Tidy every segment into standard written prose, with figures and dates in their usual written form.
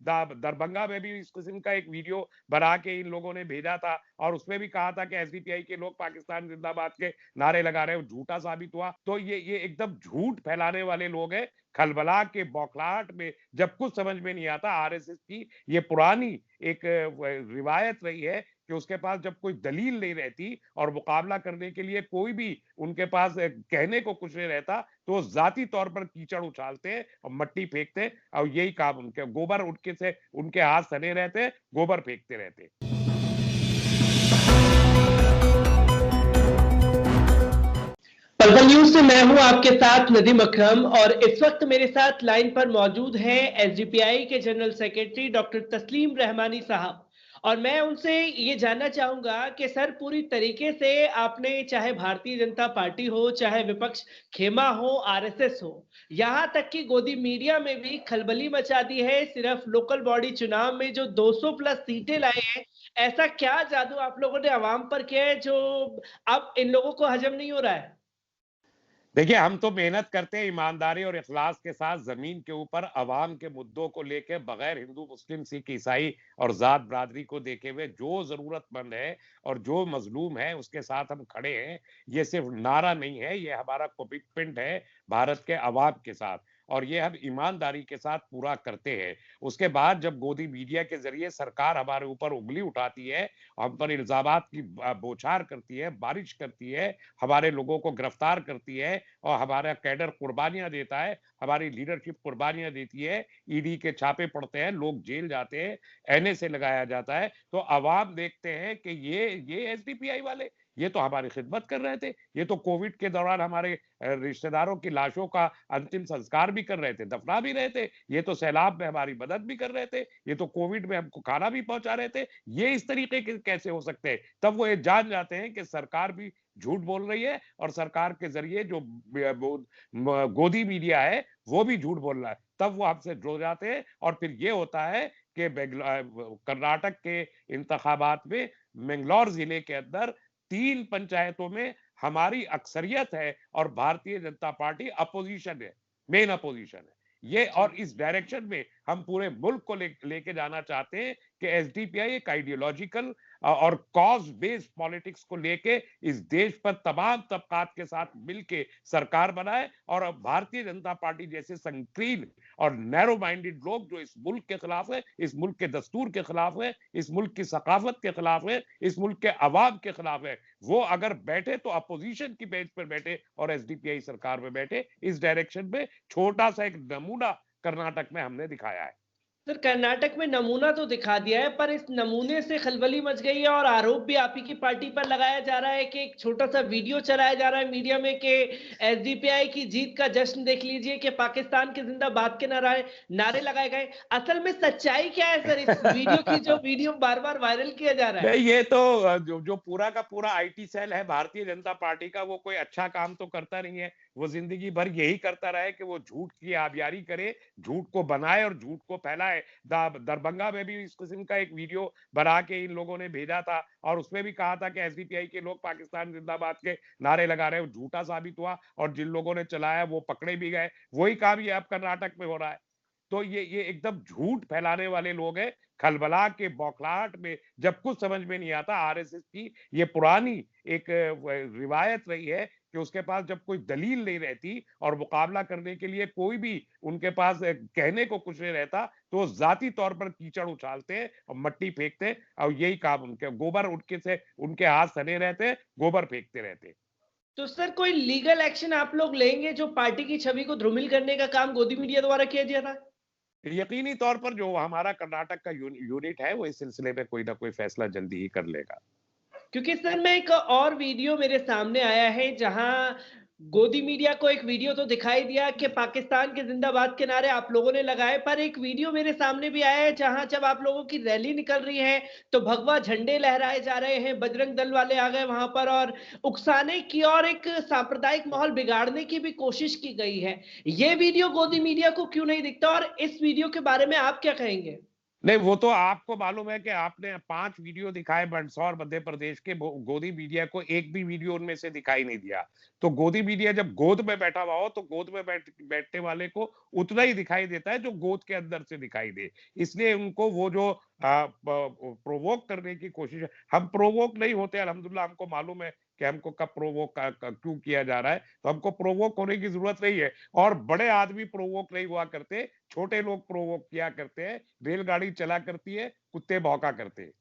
दरभंगा में भी इस किस्म का एक वीडियो बना के इन लोगों ने भेजा था और उसमें भी कहा था कि एसडीपीआई के लोग पाकिस्तान जिंदाबाद के नारे लगा रहे हैं, झूठा साबित हुआ। तो ये एकदम झूठ फैलाने वाले लोग हैं। खलबला के बौखलाहट में जब कुछ समझ में नहीं आता, आरएसएस की ये पुरानी एक रिवायत रही है कि उसके पास जब कोई दलील नहीं रहती और मुकाबला करने के लिए कोई भी उनके पास कहने को कुछ नहीं रहता, तो वो जाती तौर पर कीचड़ उछालते हैं और मट्टी फेंकते हैं और यही काम उनके, गोबर उनके से उनके हाथ सने रहते हैं, गोबर फेंकते रहते हैं। पलपल न्यूज से मैं हूं आपके साथ नदीम अकरम और इस वक्त मेरे साथ लाइन पर मौजूद हैं एसडीपीआई के जनरल सेक्रेटरी डॉक्टर तस्लीम रहमानी साहब। और मैं उनसे ये जानना चाहूंगा कि सर, पूरी तरीके से आपने, चाहे भारतीय जनता पार्टी हो, चाहे विपक्ष खेमा हो, आरएसएस हो, यहां तक कि गोदी मीडिया में भी खलबली मचा दी है। सिर्फ लोकल बॉडी चुनाव में जो 200 प्लस सीटें लाए हैं, ऐसा क्या जादू आप लोगों ने आवाम पर किया है जो अब इन लोगों को हजम नहीं हो रहा है? देखिए, हम तो मेहनत करते हैं ईमानदारी और इखलास के साथ जमीन के ऊपर अवाम के मुद्दों को लेकर, बगैर हिंदू मुस्लिम सिख ईसाई और जात बरादरी को देखे हुए। जो जरूरतमंद है और जो मजलूम है उसके साथ हम खड़े हैं। ये सिर्फ नारा नहीं है, ये हमारा कमिटमेंट है भारत के अवाम के साथ, और ये हम ईमानदारी के साथ पूरा करते हैं। उसके बाद जब गोदी मीडिया के जरिए सरकार हमारे ऊपर उंगली उठाती है, हम पर इल्जामात की बौछार करती है, बारिश करती है, हमारे लोगों को गिरफ्तार करती है और हमारा कैडर कुर्बानियां देता है, हमारी लीडरशिप कुर्बानियां देती है, ईडी के छापे पड़ते हैं, लोग जेल जाते हैं, एनएसए लगाया जाता है, तो अवाम देखते हैं कि ये एसडीपीआई वाले ये तो हमारी खिदमत कर रहे थे, ये तो कोविड के दौरान हमारे रिश्तेदारों की लाशों का अंतिम संस्कार भी कर रहे थे, दफना भी रहे थे, ये तो सैलाब में हमारी मदद भी कर रहे थे, ये तो कोविड में हमको खाना भी पहुंचा रहे थे। ये इस तरीके के कैसे हो सकते हैं? तब वो ये जान जाते हैं कि सरकार भी झूठ बोल रही है और सरकार के जरिए जो गोदी मीडिया है वो भी झूठ बोल रहा है। तब वो हमसे जुड़ जाते हैं और फिर ये होता है कि कर्नाटक के इंतखाबात में मैंगलोर जिले के अंदर 3 पंचायतों में हमारी अक्सरियत है और भारतीय जनता पार्टी अपोजिशन है, मेन अपोजिशन है। ये और इस डायरेक्शन में हम पूरे मुल्क को लेके जाना चाहते हैं कि एसडीपीआई एक आइडियोलॉजिकल और कॉज बेस्ड पॉलिटिक्स को लेके इस देश पर तमाम तबकात के साथ मिलके सरकार बनाए, और भारतीय जनता पार्टी जैसे संकीर्ण और नैरो माइंडेड लोग जो इस मुल्क के खिलाफ है, इस मुल्क के दस्तूर के खिलाफ है, इस मुल्क की सकाफत के खिलाफ है, इस मुल्क के अवाम के खिलाफ है, वो अगर बैठे तो अपोजिशन की बेंच पर बैठे और एसडीपीआई सरकार में बैठे। इस डायरेक्शन में छोटा सा एक नमूना कर्नाटक में हमने दिखाया है। सर, कर्नाटक में नमूना तो दिखा दिया है, पर इस नमूने से खलबली मच गई है और आरोप भी आप ही की पार्टी पर लगाया जा रहा है कि एक छोटा सा वीडियो चलाया जा रहा है मीडिया में कि एसडीपीआई की जीत का जश्न देख लीजिए, कि पाकिस्तान के जिंदाबाद के नारे लगाए गए। असल में सच्चाई क्या है सर इस वीडियो की, जो वीडियो बार बार वायरल किया जा रहा है? नहीं, ये तो जो पूरा का पूरा आईटी सेल है भारतीय जनता पार्टी का, वो कोई अच्छा काम तो करता नहीं है। वो जिंदगी भर यही करता रहे कि वो झूठ की आबियारी करे, झूठ को बनाए और झूठ को फैलाए। दरभंगा में भी इस किस्म का एक वीडियो बना के इन लोगों ने भेजा था और उसमें भी कहा था कि एसडीपीआई के लोग पाकिस्तान जिंदाबाद के नारे लगा रहे हैं, झूठा साबित हुआ और जिन लोगों ने चलाया वो पकड़े भी गए। वही काम ये अब कर्नाटक में हो रहा है। तो ये एकदम झूठ फैलाने वाले लोग हैं। खलबला के बौखलाहट में जब कुछ समझ में नहीं आता, आरएसएस की ये पुरानी एक रिवायत रही है कि उसके पास जब कोई दलील नहीं रहती और मुकाबला करने के लिए कोई भी उनके पास कहने को कुछ नहीं रहता, तो वो जाती तौर पर कीचड़ उछालते हैं और मट्टी फेंकते हैं और यही काम उनके, गोबर उनके से उनके हाथ सने रहते हैं, गोबर फेंकते रहते हैं। तो सर, कोई लीगल एक्शन आप लोग लेंगे जो पार्टी की छवि को धूमिल करने का काम गोदी मीडिया द्वारा किया गया था? यकीनी तौर पर जो हमारा कर्नाटक का यूनिट है वो इस सिलसिले में कोई ना कोई फैसला जल्दी ही कर लेगा। क्योंकि सर, मैं एक और वीडियो मेरे सामने आया है जहां गोदी मीडिया को एक वीडियो तो दिखाई दिया कि पाकिस्तान के जिंदाबाद के नारे आप लोगों ने लगाए, पर एक वीडियो मेरे सामने भी आया है जहां जब आप लोगों की रैली निकल रही है तो भगवा झंडे लहराए जा रहे हैं, बजरंग दल वाले आ गए वहां पर और उकसाने की और एक सांप्रदायिक माहौल बिगाड़ने की भी कोशिश की गई है। ये वीडियो गोदी मीडिया को क्यों नहीं दिखता और इस वीडियो के बारे में आप क्या कहेंगे? नहीं, वो तो आपको मालूम है कि आपने 5 वीडियो दिखाए मंदसौर मध्य प्रदेश के, गोदी मीडिया को एक भी वीडियो उनमें से दिखाई नहीं दिया। तो गोदी मीडिया जब गोद में बैठा हुआ हो तो गोद में बैठने वाले को उतना ही दिखाई देता है जो गोद के अंदर से दिखाई दे। इसलिए उनको वो जो प्रोवोक करने की कोशिश है, हम प्रोवोक नहीं होते अल्हम्दुलिल्लाह, हमको मालूम है कि हमको कब प्रोवोक क्यों किया जा रहा है, तो हमको प्रोवोक होने की जरूरत नहीं है। और बड़े आदमी प्रोवोक नहीं हुआ करते, छोटे लोग प्रोवोक किया करते हैं। रेलगाड़ी चला करती है, कुत्ते भौंका करते हैं।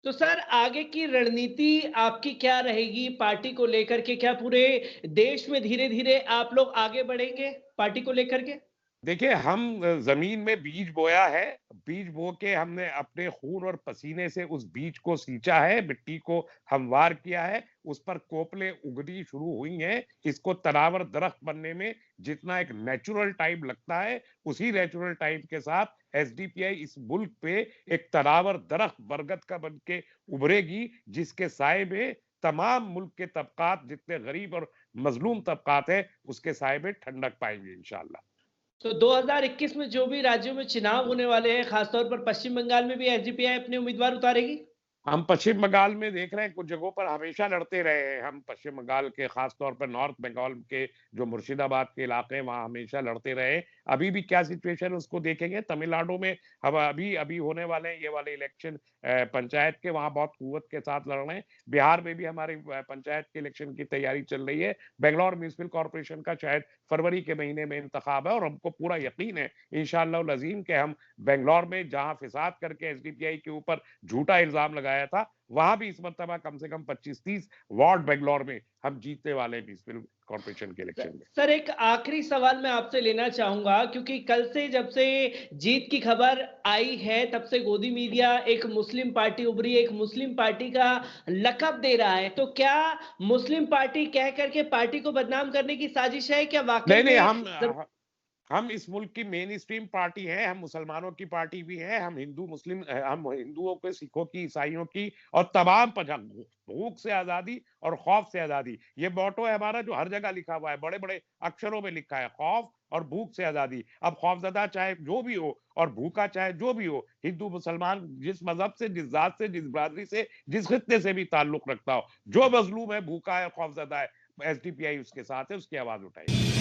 तो सर आगे की रणनीति आपकी क्या रहेगी पार्टी को लेकर के? क्या पूरे देश में धीरे-धीरे आप लोग आगे बढ़ेंगे पार्टी को लेकर के? देखिए, हम ज़मीन में बीज बोया है, बीज बो के हमने अपने खून और पसीने से उस बीज को सींचा है, मिट्टी को हमवार किया है, उस पर कोपलें उगनी शुरू हुई हैं। इसको तनावर दरख्त बनने में जितना एक नेचुरल टाइम लगता है, उसी नेचुरल टाइम के साथ एसडीपीआई इस मुल्क पे एक तनावर दरख्त बरगद का बन के उभरेगी, जिसके साए में तमाम मुल्क के तबकात, जितने गरीब और मज़लूम तबकात हैं, उसके साए में ठंडक पाएँगे इंशाअल्लाह। तो 2021 में जो भी राज्यों में चुनाव होने वाले हैं, खासतौर पर पश्चिम बंगाल में भी एसडीपीआई अपने उम्मीदवार उतारेगी? हम पश्चिम बंगाल में देख रहे हैं, कुछ जगहों पर हमेशा लड़ते रहे हैं हम। पश्चिम बंगाल के खास तौर पर नॉर्थ बंगाल के जो मुर्शिदाबाद के इलाके हैं, वहाँ हमेशा लड़ते रहे हैं। अभी भी क्या सिचुएशन है उसको देखेंगे। तमिलनाडु में हम अभी अभी होने वाले हैं ये वाले इलेक्शन, पंचायत के, वहाँ बहुत कुव्वत के साथ लड़ रहे हैं। बिहार में भी हमारी पंचायत के इलेक्शन की तैयारी चल रही है। बेंगलौर म्युनिसिपल कॉर्पोरेशन का शायद फरवरी के महीने में इंतखाब है, और हमको पूरा यकीन है इंशाअल्लाह अज़ीम के हम बेंगलौर में जहाँ फिसाद करके एसडीपीआई के ऊपर झूठा इल्जाम लगाया था, वहां भी इस मर्तबा कम से कम 25-30 वार्ड बेंगलौर में हम जीतने वाले हैं म्युनिसिपल कॉर्पोरेशन के इलेक्शन में। सर एक आखिरी सवाल मैं आपसे लेना चाहूंगा, क्योंकि कल से जब से जीत की खबर आई है तब से गोदी मीडिया एक मुस्लिम पार्टी उभरी, एक मुस्लिम पार्टी का लकब दे रहा है। तो क्या मुस्लिम पार्टी कह करके पार्टी को बदनाम करने की साजिश है? क्या वाकई नहीं नहीं, में हम इस मुल्क की मेन स्ट्रीम पार्टी है, हम मुसलमानों की पार्टी भी है, हम हिंदू मुस्लिम, हम हिंदुओं के, सिखों की, ईसाइयों की और तमाम भूख से आजादी और खौफ से आजादी, ये मोटो है हमारा जो हर जगह लिखा हुआ है, बड़े बड़े अक्षरों में लिखा है, खौफ और भूख से आजादी। अब खौफजदा चाहे जो भी हो और भूखा चाहे जो भी हो, हिंदू मुसलमान जिस मजहब से, जिस जात से, जिस बरादरी से, जिस खित्ते से भी ताल्लुक रखता हो, जो मजलूम है, भूखा है, खौफजदा है, एसडीपीआई उसके साथ है, उसकी आवाज उठाएगी।